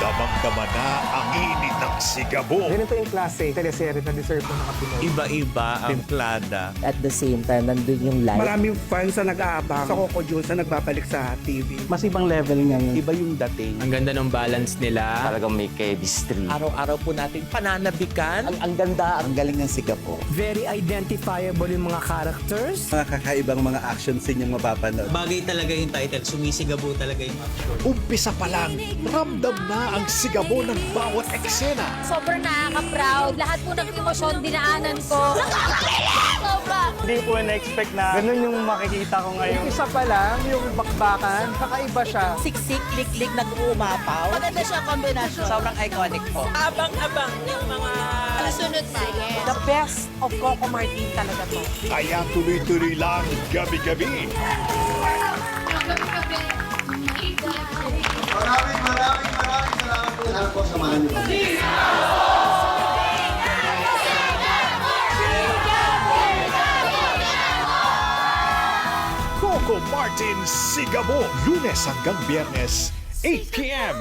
Damang-dama na ang init ng Sigabo. Ganito yung klase, teleserye na deserve ng mga Pinoy. Iba-iba ang plada. At the same time, nandun yung live. Maraming fans na nag-aabang sa Coco Juice na nagbabalik sa TV. Mas ibang level ngayon. Iba yung dating. Ang ganda ng balance nila. Talagang may chemistry. Araw-araw po natin pananabikan. Ang ganda, Ang galing ng Sigabo. Very identifiable yung mga characters. Mga kakaibang mga action scene yung mapapanood. Bagay talaga yung title, sumisigabo talaga yung action. Umpisa pa lang, ramdam na ang Sigabo ng bawat eksena. Sobrang nakaka-proud. Lahat po ng emosyon dinaanan ko. Sobra! Hindi po na-expect na ganun yung makikita ko ngayon. Isa pa lang, yung bakbakan, kakaiba siya. Siksik, klik-klik, nag-uumapaw. Maganda siya kombinasyon. Sobrang iconic po. Abang-abang yung mga susunod na. Yes. The best of Coco Martin talaga to. Kaya tuloy-tuloy lang gabi-gabi. Maraming salamat po. Sana po samahan niyo kami. Coco Martin Sigabo, Lunes hanggang Biyernes, 8 p.m.